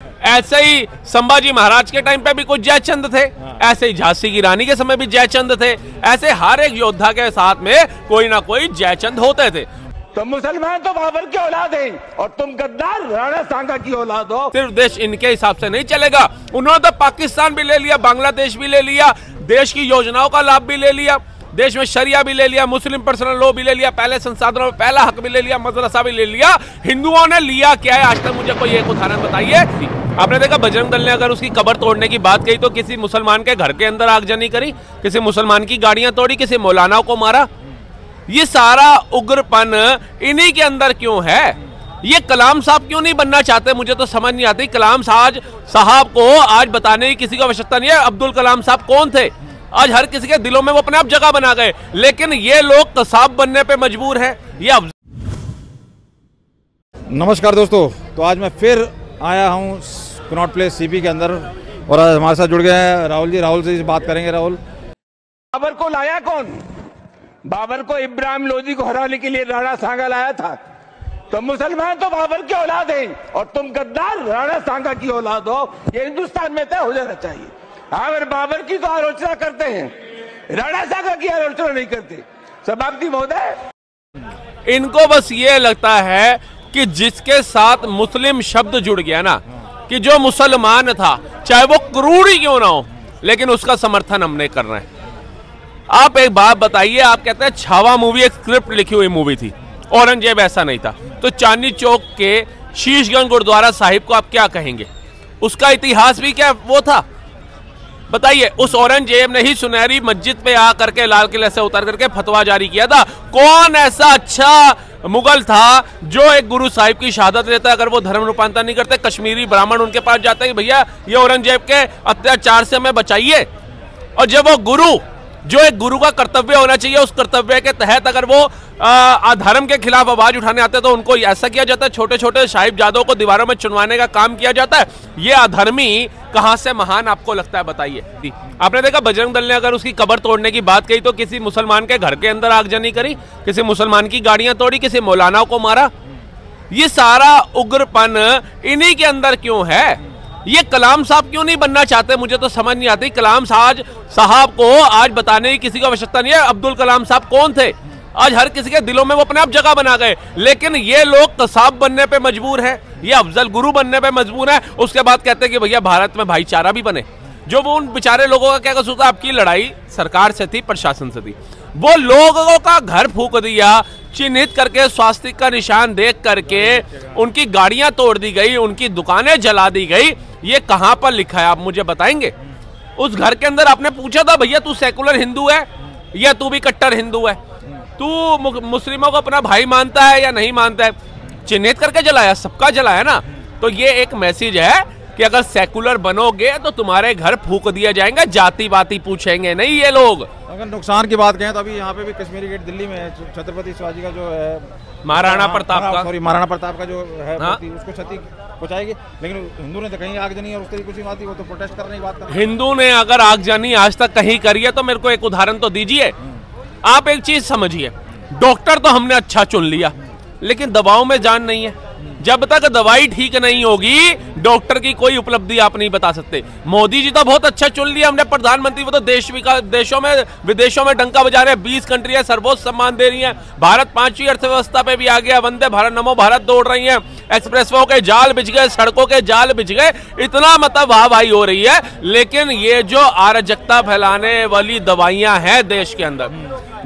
ऐसे ही संभाजी महाराज के टाइम पे भी कुछ जयचंद थे, ऐसे ही झांसी की रानी के समय भी जयचंद थे, ऐसे हर एक योद्धा के साथ में कोई ना कोई जयचंद होते थे। तो मुसलमान तो बाबर की औलाद हैं और तुम गद्दार राणा सांगा की औलाद हो। सिर्फ देश इनके हिसाब से नहीं चलेगा, उन्होंने तो पाकिस्तान भी ले लिया, बांग्लादेश भी ले लिया, देश की योजनाओं का लाभ भी ले लिया, देश में शरिया भी ले लिया, मुस्लिम पर्सनल लॉ भी ले लिया, पहले संसाधनों में पहला हक भी ले लिया, मदरसा भी ले लिया। हिंदुओं ने लिया क्या है आज तक मुझे कोई एक उदाहरण बताइए। आपने देखा बजरंग दल ने अगर उसकी कब्र तोड़ने की बात कही तो किसी मुसलमान के घर के अंदर आगजनी करी, किसी मुसलमान की गाड़ियां तोड़ी, किसी मौलाना को मारा। ये सारा उग्रपन इन्हीं के अंदर क्यों है? ये कलाम साहब क्यों नहीं बनना चाहते? मुझे तो समझ नहीं आती। कलाम साहब को आज बताने की किसी को आवश्यकता नहीं है। अब्दुल कलाम साहब कौन थे? आज हर किसी के दिलों में वो अपने आप जगह बना गए, लेकिन ये लोग कसाब बनने पे मजबूर है। ये नमस्कार दोस्तों, तो आज मैं फिर आया हूँ कनॉट प्लेस सीपी के अंदर और आज हमारे साथ जुड़ गए हैं राहुल जी। राहुल से बात करेंगे। राहुल, बाबर को लाया कौन? बाबर को इब्राहिम लोदी को हराने के लिए राणा सांगा लाया था। तो मुसलमान तो बाबर की औलाद हैं और तुम गद्दार राणा सांगा की औलाद हो। ये हिंदुस्तान में तय हो जाना चाहिए। अगर बाबर की तो आलोचना करते हैं, राणा सांगा की आलोचना नहीं करते। सभापति महोदय, इनको बस ये लगता है कि जिसके साथ मुस्लिम शब्द जुड़ गया ना, कि जो मुसलमान था चाहे वो क्रूर ही क्यों ना हो, लेकिन उसका समर्थन हम नहीं कर रहे हैं। आप एक बात बताइए, आप कहते हैं छावा मूवी एक स्क्रिप्ट लिखी हुई मूवी थी, औरंगजेब ऐसा नहीं था, तो चांदनी चौक के शीशगंज गुरुद्वारा साहिब को आप क्या कहेंगे? उसका इतिहास भी क्या वो था? बताइए। उस औरंगजेब ने ही सुनहरी मस्जिद पे आकर के लाल किले से उतर करके फतवा जारी किया था। कौन ऐसा अच्छा मुगल था जो एक गुरु साहिब की शहादत देता? अगर वो धर्म रूपांतर नहीं करते, कश्मीरी ब्राह्मण उनके पास जाते हैं, भैया ये औरंगजेब के अत्याचार से हमें बचाइए। और जब वो गुरु, जो एक गुरु का कर्तव्य होना चाहिए, उस कर्तव्य के तहत अगर वो अधर्म के खिलाफ आवाज उठाने आते तो उनको ऐसा किया जाता है, छोटे छोटे साहिबजादों को दीवारों में चुनवाने का काम किया जाता है। ये अधर्मी कहां से महान आपको लगता है? बताइए। आपने देखा बजरंग दल ने अगर उसकी कब्र तोड़ने की बात कही तो किसी मुसलमान के घर के अंदर आगजनी करी, किसी मुसलमान की गाड़ियां तोड़ी, किसी मौलाना को मारा। ये सारा उग्रपन इन्हीं के अंदर क्यों है? ये कलाम साहब क्यों नहीं बनना चाहते? मुझे तो समझ नहीं आती। कलाम साहब को आज बताने की किसी को आवश्यकता नहीं है। अब्दुल कलाम साहब कौन थे? आज हर किसी के दिलों में वो अपने आप जगह बना गए, लेकिन ये लोग कसाब बनने पे मजबूर है, ये अफजल गुरु बनने पे मजबूर है। उसके बाद कहते हैं कि भैया भारत में भाईचारा भी बने। जो वो उन बेचारे लोगों का क्या कसूर था? आपकी लड़ाई सरकार से थी, प्रशासन से थी। वो लोगों का घर फूंक दिया, चिन्हित करके स्वास्तिक का निशान देख करके उनकी गाड़ियां तोड़ दी गई, उनकी दुकानें जला दी गई। ये कहां पर लिखा है आप मुझे बताएंगे? उस घर के अंदर आपने पूछा था भैया तू सेकुलर हिंदू है या तू भी कट्टर हिंदू है? तू मुस्लिमों को अपना भाई मानता है या नहीं मानता है? चिन्हित करके जलाया, सबका जलाया ना। तो ये एक मैसेज है कि अगर सेकुलर बनोगे तो तुम्हारे घर फूंक दिए जाएंगे, जाति बाती पूछेंगे नहीं ये लोग। अगर नुकसान की बात कहें तो अभी यहाँ पे भी कश्मीरी गेट दिल्ली में छत्रपति शिवाजी का जो है महाराणा प्रताप का जो है उसको क्षति पहुंचाएगी, लेकिन हिंदू ने तो कहीं आगजनी और उस तरीके की बात, वो तो प्रोटेस्ट करने की बात। हिंदू ने अगर आगजनी आज तक कहीं करी है तो मेरे को एक उदाहरण तो दीजिए। आप एक चीज समझिए, डॉक्टर तो हमने अच्छा चुन लिया, लेकिन दवाओं में जान नहीं है। जब तक दवाई ठीक नहीं होगी, डॉक्टर की कोई उपलब्धि आप नहीं बता सकते। मोदी जी तो बहुत अच्छा चुन लिया हमने प्रधानमंत्री, वो तो देशों में विदेशों में डंका बजा रहे हैं। 20 कंट्रियां सर्वोच्च सम्मान दे रही हैं। भारत 5वीं अर्थव्यवस्था पे भी आ गया। वंदे भारत, नमो भारत दौड़ रही हैं। एक्सप्रेसवों के जाल बिछ गए, सड़कों के जाल बिछ गए, इतना मतलब वाहवाही हो रही है। लेकिन ये जो अराजकता फैलाने वाली दवाइयां हैं देश के अंदर,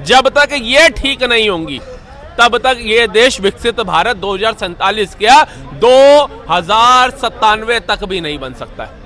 जब तक ये ठीक नहीं होंगी तब तक ये देश विकसित भारत 2047 क्या 2097 तक भी नहीं बन सकता है।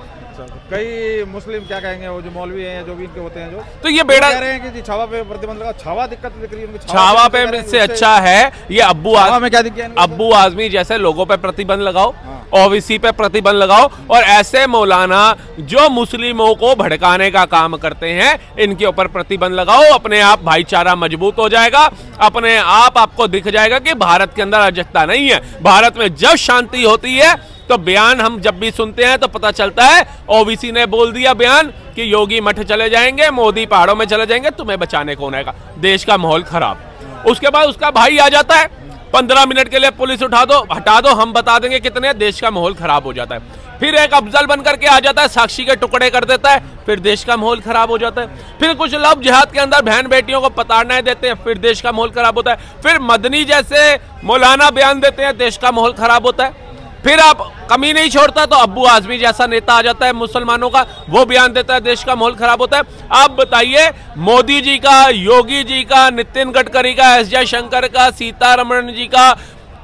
कई मुस्लिम क्या कहेंगे, वो जो मौलवी हैं जो भी इनके होते हैं, जो तो ये बेड़ा कह रहे हैं कि छावा पे प्रतिबंध लगा। छावा दिक्कत दिख रही है उनको, छावा पे से अच्छा है ये अब्बू आजमी जैसे लोगों पे प्रतिबंध लगाओ, ओबीसी पे प्रतिबंध लगाओ, और ऐसे मौलाना जो मुस्लिमों को भड़काने का काम करते हैं इनके ऊपर प्रतिबंध लगाओ। अपने आप भाईचारा मजबूत हो जाएगा, अपने आप आपको दिख जाएगा कि भारत के अंदर अराजकता नहीं है। भारत में जब शांति होती है तो बयान हम जब भी सुनते हैं तो पता चलता है ओबीसी ने बोल दिया बयान कि योगी मठ चले जाएंगे, मोदी पहाड़ों में चले जाएंगे, तुम्हें बचाने कौन आएगा? देश का माहौल खराब। उसके बाद उसका भाई आ जाता है 15 मिनट के लिए पुलिस हटा दो, हम बता देंगे कितने, देश का माहौल खराब हो जाता है। फिर एक अफजल बनकर के आ जाता है, साक्षी के टुकड़े कर देता है, फिर देश का माहौल खराब हो जाता है। फिर कुछ लव जिहाद के अंदर बहन बेटियों को पताड़ना देते हैं, फिर देश का माहौल खराब होता है। फिर मदनी जैसे मौलाना बयान देते हैं, देश का माहौल खराब होता है। फिर आप कमी नहीं छोड़ता तो अब्बू आजमी जैसा नेता आ जाता है मुसलमानों का, वो बयान देता है, देश का माहौल खराब होता है। आप बताइए, मोदी जी का, योगी जी का, नितिन गडकरी का, एस जयशंकर का, सीतारमण जी का,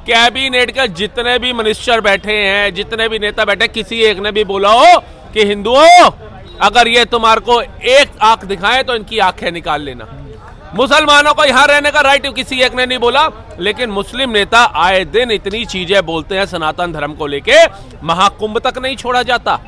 कैबिनेट के जितने भी मिनिस्टर बैठे हैं, जितने भी नेता बैठे, किसी एक ने भी बोला हो कि हिंदुओं अगर ये तुम्हारे को एक आंख दिखाए तो इनकी आंखें निकाल लेना। मुसलमानों को यहां रहने का राइट किसी एक ने नहीं बोला, लेकिन मुस्लिम नेता आए दिन इतनी चीजें बोलते हैं सनातन धर्म को लेके। महाकुंभ तक नहीं छोड़ा जाता,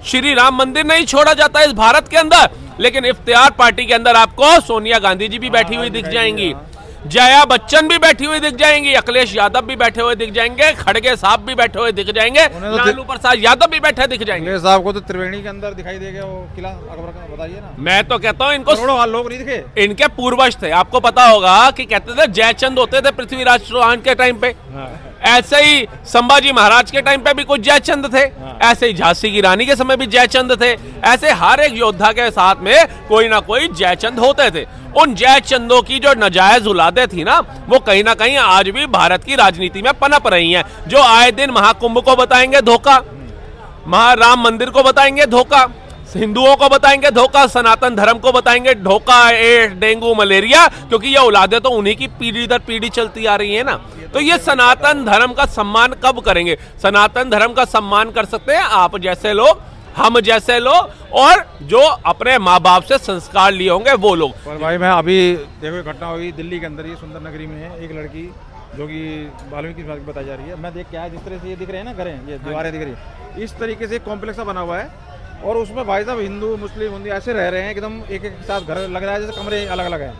श्री राम मंदिर नहीं छोड़ा जाता इस भारत के अंदर, लेकिन इफ्तियार पार्टी के अंदर आपको सोनिया गांधी जी भी बैठी हुई दिख जाएंगी, जया बच्चन भी बैठी हुई दिख जाएंगी, अखिलेश यादव भी बैठे हुए दिख जाएंगे, खड़गे साहब भी बैठे हुए दिख जाएंगे, लालू प्रसाद यादव भी बैठे दिख जाएंगे। साहब को तो त्रिवेणी के अंदर दिखाई देगा वो किला अकबर का, बताइए ना। मैं तो कहता हूँ इनको लोग नहीं दिखे, इनके पूर्वज थे। आपको पता होगा कि कहते थे जयचंद होते थे पृथ्वीराज चौहान के टाइम पे, ऐसे ही संभाजी महाराज के टाइम पे भी कुछ जयचंद थे, ऐसे ही झांसी की रानी के समय भी जयचंद थे, ऐसे हर एक योद्धा के साथ में कोई ना कोई जयचंद होते थे। उन जयचंदों की जो नाजायज औलादें थी ना, वो कहीं ना कहीं आज भी भारत की राजनीति में पनप रही हैं, जो आए दिन महाकुंभ को बताएंगे धोखा, राम मंदिर को बताएंगे धोखा, हिंदुओं को बताएंगे धोखा, सनातन धर्म को बताएंगे धोखा, एड्स, डेंगू, मलेरिया, क्योंकि ये औलादें तो उन्हीं की पीढ़ी दर पीढ़ी चलती आ रही है ना। तो ये सनातन धर्म का सम्मान कब करेंगे? सनातन धर्म का सम्मान कर सकते हैं आप जैसे लोग, हम जैसे लोग, और जो अपने माँ बाप से संस्कार लिए होंगे वो लोग। और भाई मैं अभी देखो घटना हुई दिल्ली के अंदर, ये सुंदर नगरी में है, एक लड़की जो कि वाल्मीकि की बताई जा रही है। मैं देख के आया, जिस तरह से ये दिख रहे हैं ना घरें, ये दीवारें दिख रही है, इस तरीके से कॉम्प्लेक्स बना हुआ है, और उसमें भाई साहब हिंदू मुस्लिम हिंदू ऐसे रह रहे हैं एकदम एक एक साथ, घर लग रहा है जैसे कमरे अलग अलग हैं,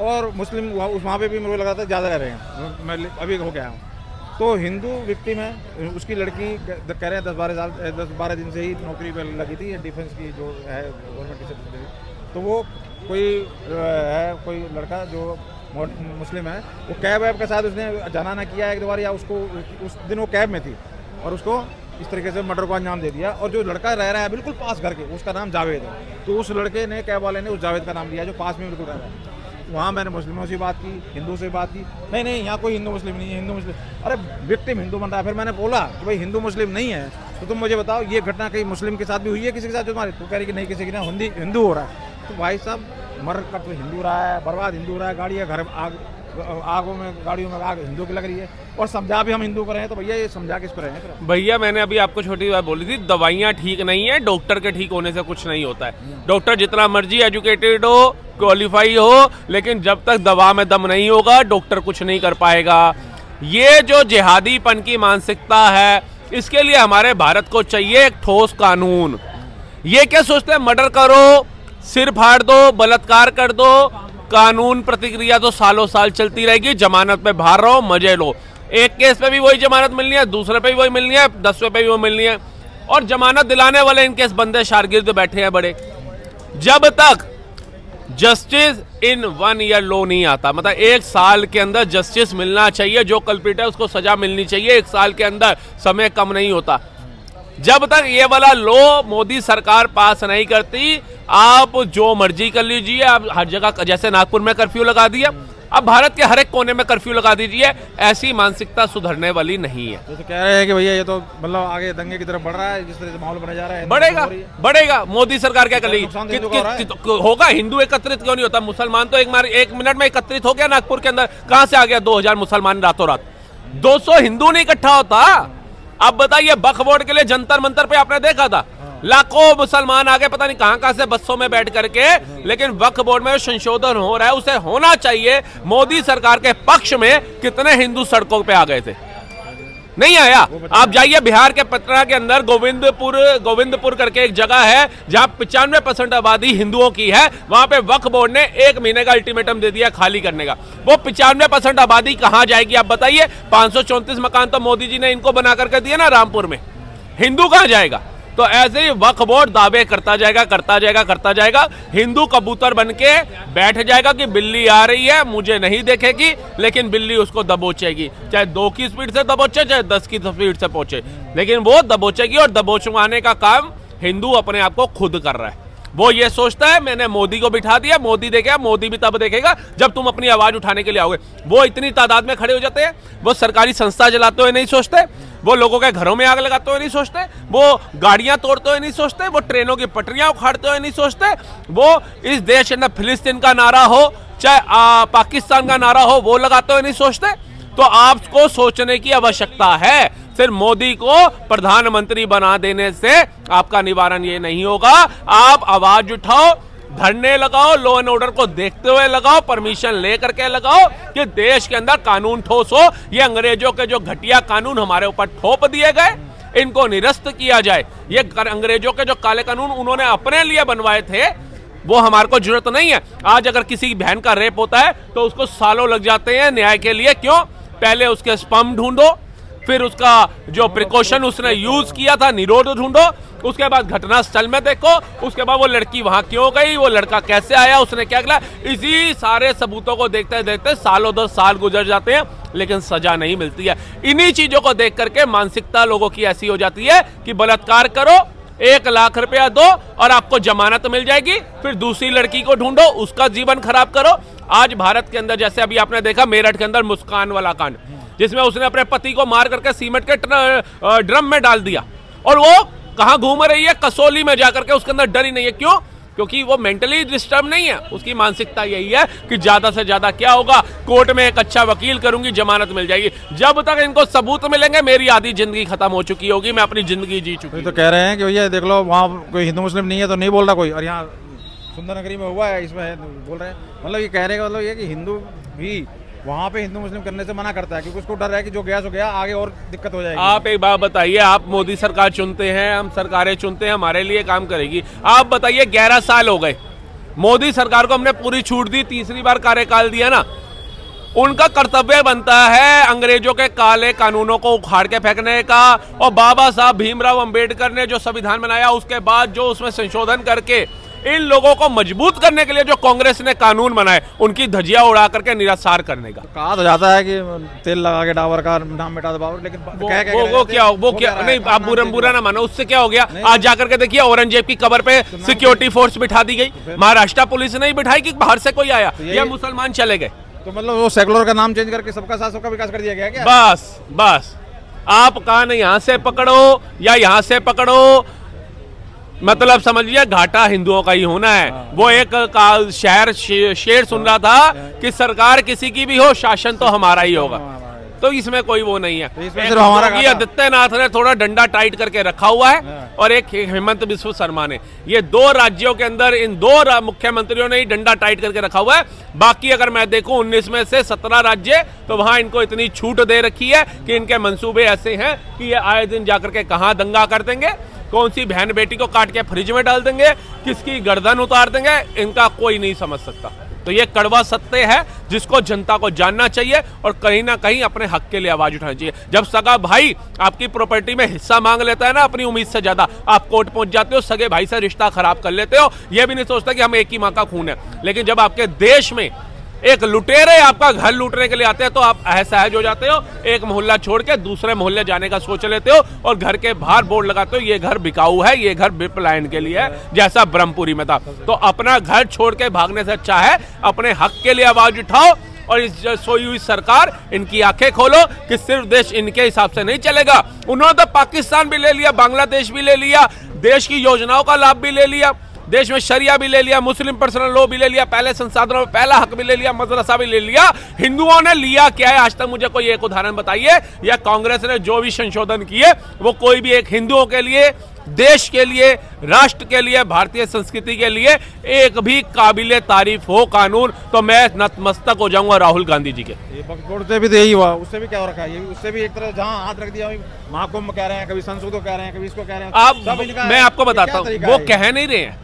और मुस्लिम वहाँ पे भी मुझे लगा था ज़्यादा रह रहे हैं। मैं अभी हो गया हूँ, तो हिंदू विक्टिम है, उसकी लड़की कह रहे हैं 10-12 दिन से ही नौकरी पर लगी थी डिफेंस की जो है गवर्नमेंट की सेक्रेटरी, तो वो कोई है कोई लड़का जो मुस्लिम है, वो कैब वैब के साथ उसने जाना ना किया एक दो बार, या उसको उस दिन वो कैब में थी और उसको इस तरीके से मर्डर को अंजाम दे दिया। और जो लड़का रह रहा है बिल्कुल पास घर के, उसका नाम जावेद है, तो उस लड़के ने, कैब वाले ने उस जावेद का नाम लिया जो पास में बिल्कुल रह रहा है। वहाँ मैंने मुस्लिमों से बात की, हिंदू से बात की, नहीं यहाँ कोई हिंदू मुस्लिम नहीं है, हिंदू मुस्लिम, अरे विक्टिम हिंदू बन रहा है। फिर मैंने बोला कि भाई हिंदू मुस्लिम नहीं है तो तुम मुझे बताओ ये घटना कहीं मुस्लिम के साथ भी हुई है किसी के साथ जो तुम्हारे, तो कह रही कि नहीं किसी की ना, हिंदू हो रहा है। तो भाई साहब मर कर तो हिंदू रहा है, बर्बाद हिंदू रहा है, गाड़ियाँ घर आगों में, गाड़ियों में आग हिंदू की लग रही है, और समझा भी हम हिंदू को रहे हैं, तो भैया ये समझा किसको रहे हैं? भैया मैंने अभी आपको छोटी बात बोली थी, दवाइयाँ ठीक नहीं है, डॉक्टर के ठीक होने से कुछ नहीं होता है। डॉक्टर जितना मर्जी एजुकेटेड हो, क्वालिफाई हो, लेकिन जब तक दवा में दम नहीं होगा डॉक्टर कुछ नहीं कर पाएगा। ये जो जिहादीपन की मानसिकता है, इसके लिए हमारे भारत को चाहिए एक ठोस कानून। ये क्या सोचते हैं, मर्डर करो, सिर फाड़ दो, बलात्कार कर दो, कानून प्रतिक्रिया तो सालों साल चलती रहेगी, जमानत पे बाहर रहो, मजे लो। एक केस पे भी वही जमानत मिलनी है, दूसरे पे भी वही मिलनी है, 10वें पे भी वो मिलनी है, और जमानत दिलाने वाले इनके बंदे शारगिर्द बैठे हैं बड़े। जब तक जस्टिस इन 1 ईयर लो नहीं आता, मतलब 1 साल के अंदर जस्टिस मिलना चाहिए, जो कल्प्रिट है उसको सजा मिलनी चाहिए 1 साल के अंदर, समय कम नहीं होता। जब तक ये वाला लो मोदी सरकार पास नहीं करती, आप जो मर्जी कर लीजिए, आप हर जगह, जैसे नागपुर में कर्फ्यू लगा दिया, अब भारत के हर एक कोने में कर्फ्यू लगा दीजिए, ऐसी मानसिकता सुधरने वाली नहीं है। तो कह रहे हैं कि भैया ये तो मतलब आगे दंगे की तरफ बढ़ रहा है, जिस तरह से माहौल बना जा रहा है, बढ़ेगा। मोदी सरकार क्या कर रही होगा? हिंदू एकत्रित क्यों नहीं होता? मुसलमान तो एक मिनट में एकत्रित हो गया नागपुर के अंदर। कहां से आ गया 2000 मुसलमान रातों रात? 200 हिंदू नहीं इकट्ठा होता। अब बताइए, वक्फ बोर्ड के लिए जंतर मंतर पे आपने देखा था, लाखों मुसलमान आ गए, पता नहीं कहां से बसों में बैठ करके, लेकिन वक्फ बोर्ड में संशोधन हो रहा है, उसे होना चाहिए। मोदी सरकार के पक्ष में कितने हिंदू सड़कों पे आ गए थे? नहीं आया। आप जाइए बिहार के पटना के अंदर गोविंदपुर करके एक जगह है जहां 95% आबादी हिंदुओं की है, वहां पे वक्फ बोर्ड ने 1 महीने का अल्टीमेटम दे दिया खाली करने का। वो 95% आबादी कहां जाएगी आप बताइए? 534 मकान तो मोदी जी ने इनको बना करके दिए ना रामपुर में, हिंदू कहां जाएगा? तो ऐसे ही वक्फ बोर्ड दावे करता जाएगा। हिंदू कबूतर बन के बैठ जाएगा कि बिल्ली आ रही है, मुझे नहीं देखेगी, लेकिन बिल्ली उसको दबोचेगी, चाहे 2 की स्पीड से दबोचे, चाहे 10 की स्पीड से पहुंचे, लेकिन वो दबोचेगी। और दबोचवाने का काम हिंदू अपने आप को खुद कर रहा है। वो ये सोचता है मैंने मोदी को बिठा दिया, मोदी देखेगा, मोदी भी तब देखेगा जब तुम अपनी आवाज उठाने के लिए आओगे। वो इतनी तादाद में खड़े हो जाते हैं, वो सरकारी संस्था जलाते हुए नहीं सोचते, वो लोगों के घरों में आग लगाते हुए नहीं सोचते, वो गाड़ियां तोड़ते हुए नहीं सोचते, वो ट्रेनों की पटरियां उखाड़ते हुए नहीं सोचते, वो इस देश के अंदर फिलिस्तीन का नारा हो चाहे पाकिस्तान का नारा हो वो लगाते हुए नहीं सोचते। तो आपको सोचने की आवश्यकता है। सिर्फ मोदी को प्रधानमंत्री बना देने से आपका निवारण ये नहीं होगा। आप आवाज उठाओ, धरने लगाओ, लॉ एंड ऑर्डर को देखते हुए लगाओ, परमिशन लेकर के लगाओ कि देश के अंदर कानून ठोस हो। ये अंग्रेजों के जो घटिया कानून हमारे ऊपर थोप दिए गए, इनको निरस्त किया जाए। ये अंग्रेजों के जो काले कानून उन्होंने अपने लिए बनवाए थे, वो हमारे को जरूरत नहीं है। आज अगर किसी बहन का रेप होता है तो उसको सालों लग जाते हैं न्याय के लिए। क्यों? पहले उसके स्पर्म ढूंढो, फिर उसका जो प्रिकॉशन उसने यूज किया था निरोध ढूंढो, उसके बाद घटना स्थल में देखो, उसके बाद वो लड़की वहां क्यों गई, वो लड़का कैसे आया, उसने क्या किया। इसी सारे सबूतों को देखते देखते सालों 2 साल गुजर जाते हैं, लेकिन सजा नहीं मिलती है। इन्हीं चीजों को देख करके मानसिकता लोगों की ऐसी हो जाती है कि बलात्कार करो, 1 लाख रुपया दो और आपको जमानत मिल जाएगी, फिर दूसरी लड़की को ढूंढो, उसका जीवन खराब करो। आज भारत के अंदर जैसे अभी आपने देखा मेरठ के अंदर मुस्कान वाला कांड, जिसमें उसने अपने पति को मार करके सीमेंट के ड्रम में डाल दिया, और वो कहां घूम रही है, कसौली में जाकर के, उसके अंदर डर ही नहीं है। क्यों? क्योंकि वो मेंटली डिस्टर्ब नहीं है। उसकी मानसिकता यही है कि ज्यादा से ज्यादा क्या होगा, कोर्ट में एक अच्छा वकील करूंगी, जमानत मिल जाएगी। जब तक इनको सबूत मिलेंगे मेरी आधी जिंदगी खत्म हो चुकी होगी, मैं अपनी जिंदगी जी चुकी। तो कह रहे हैं कि भैया देख लो वहाँ कोई हिंदू मुस्लिम नहीं है तो नहीं बोल रहा कोई, और यहाँ सुंदर नगरी में हुआ है, इसमें बोल रहे हैं। मतलब ये कहने का मतलब ये कि हिंदू भी वहाँ पे हिंदू मुस्लिम करने से मना करता है, क्योंकि उसको डर है कि जो गया सो गया, आगे और दिक्कत हो जाएगी। आप एक बात बताइए, आप मोदी सरकार चुनते हैं, हम सरकारें चुनते हैं, हमारे लिए काम करेगी। आप बताइए 11 साल हो गए, मोदी सरकार को हमने पूरी छूट दी, तीसरी बार कार्यकाल दिया ना। उनका कर्तव्य बनता है अंग्रेजों के काले कानूनों को उखाड़ के फेंकने का। और बाबा साहब भीमराव अंबेडकर ने जो संविधान बनाया, उसके बाद जो उसमें संशोधन करके इन लोगों को मजबूत करने के लिए जो कांग्रेस ने कानून बनाए, उनकी धज्जियां उड़ा करके निरासार करने का। कहा तो जाता है कि तेल लगा के डाबर का नाम मिटा दो बाबर, लेकिन वो क्या नहीं, आप बुरा ना मानो, उससे क्या हो गया। आज जाकर के देखिए औरंगजेब की कब्र पे सिक्योरिटी फोर्स बिठा दी गई, महाराष्ट्र पुलिस नहीं बिठाई कि बाहर से कोई आया या मुसलमान चले गए। तो मतलब वो सेकुलर का नाम चेंज करके सबका साथ सबका विकास कर दिया गया क्या? बस आप कान यहाँ से पकड़ो या यहाँ से पकड़ो, मतलब समझिए घाटा हिंदुओं का ही होना है। वो एक शेर सुन रहा था कि सरकार किसी की भी हो, शासन तो हमारा ही होगा। तो इसमें कोई वो नहीं है। तो आदित्यनाथ ने थोड़ा डंडा टाइट करके रखा हुआ है, और एक हेमंत बिस्व शर्मा ने। ये 2 राज्यों के अंदर इन 2 मुख्यमंत्रियों ने ही डंडा टाइट करके रखा हुआ है। बाकी अगर मैं देखूं 19 में से 17 राज्य, तो वहां इनको इतनी छूट दे रखी है कि इनके मंसूबे ऐसे हैं कि ये आए दिन जाकर के कहां दंगा कर देंगे, कौन सी बहन बेटी को काट के फ्रिज में डाल देंगे, किसकी गर्दन उतार देंगे, इनका कोई नहीं समझ सकता। तो ये कड़वा सत्य है जिसको जनता को जानना चाहिए और कहीं ना कहीं अपने हक के लिए आवाज उठानी चाहिए। जब सगा भाई आपकी प्रॉपर्टी में हिस्सा मांग लेता है ना अपनी उम्मीद से ज्यादा, आप कोर्ट पहुंच जाते हो, सगे भाई से रिश्ता खराब कर लेते हो, ये भी नहीं सोचता कि हम एक ही माँ का खून है। लेकिन जब आपके देश में एक लुटेरे आपका घर लूटने के लिए आते हैं तो आप असहज हो जाते हो, एक मोहल्ला छोड़ के दूसरे मोहल्ले जाने का सोच लेते हो और घर के बाहर बोर्ड लगाते हो ये घर बिकाऊ है, ये घर विप लाइन के लिए है, जैसा ब्रह्मपुरी में था। तो अपना घर छोड़ के भागने से अच्छा है अपने हक के लिए आवाज उठाओ, और इस सोई हुई सरकार इनकी आंखें खोलो कि सिर्फ देश इनके हिसाब से नहीं चलेगा। उन्होंने तो पाकिस्तान भी ले लिया, बांग्लादेश भी ले लिया, देश की योजनाओं का लाभ भी ले लिया, देश में शरिया भी ले लिया, मुस्लिम पर्सनल लॉ भी ले लिया, पहले संसाधनों में पहला हक भी ले लिया, मदरसा भी ले लिया। हिंदुओं ने लिया क्या है आज तक मुझे कोई एक उदाहरण बताइए, या कांग्रेस ने जो भी संशोधन किए वो कोई भी एक हिंदुओं के लिए, देश के लिए, राष्ट्र के लिए, भारतीय संस्कृति के लिए एक भी काबिले तारीफ हो कानून, तो मैं नतमस्तक हो जाऊंगा राहुल गांधी जी के। ये भी यही हुआ, उससे भी क्या हो रखा है, उससे भी एक तरह जहां हाथ रख दिया, महाकुंभ कह रहे हैं, कभी संसद को कह रहे हैं, कभी इसको कह रहे हैं। मैं आपको बताता हूँ, वो कह नहीं रहे हैं,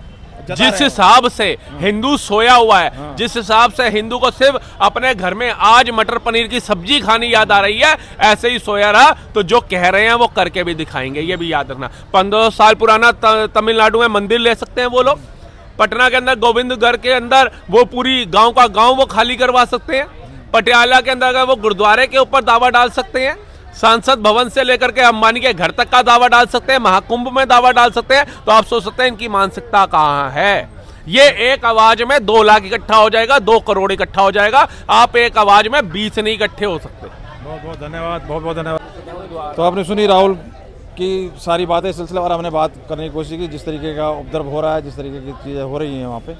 जिस हिसाब से हिंदू सोया हुआ है, जिस हिसाब से हिंदू को सिर्फ अपने घर में आज मटर पनीर की सब्जी खानी याद आ रही है, ऐसे ही सोया रहा तो जो कह रहे हैं वो करके भी दिखाएंगे। ये भी याद रखना। 1500 साल पुराना तमिलनाडु में मंदिर ले सकते हैं वो लोग। पटना के अंदर गोविंदगढ़ के अंदर वो पूरी गांव का गांव वो खाली करवा सकते हैं। पटियाला के अंदर वो गुरुद्वारे के ऊपर दावा डाल सकते हैं। सांसद भवन से लेकर के अंबानी के घर तक का दावा डाल सकते हैं। महाकुंभ में दावा डाल सकते हैं। तो आप सोच सकते हैं इनकी मानसिकता कहां है। ये एक आवाज में 2 लाख इकट्ठा हो जाएगा, 2 करोड़ इकट्ठा हो जाएगा। आप एक आवाज में 20 नहीं इकट्ठे हो सकते। बहुत बहुत धन्यवाद, बहुत बहुत धन्यवाद। तो आपने सुनी राहुल की सारी बातें, सिलसिलेवार हमने बात करने की कोशिश की, जिस तरीके का ऑब्जर्व हो रहा है, जिस तरीके की चीज़ें हो रही हैं वहाँ पे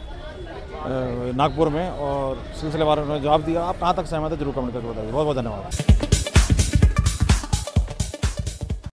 नागपुर में, और सिलसिलेवार ने जवाब दिया। आप कहाँ तक सहमत है जरूर कमेंट करके बताइए। बहुत बहुत धन्यवाद।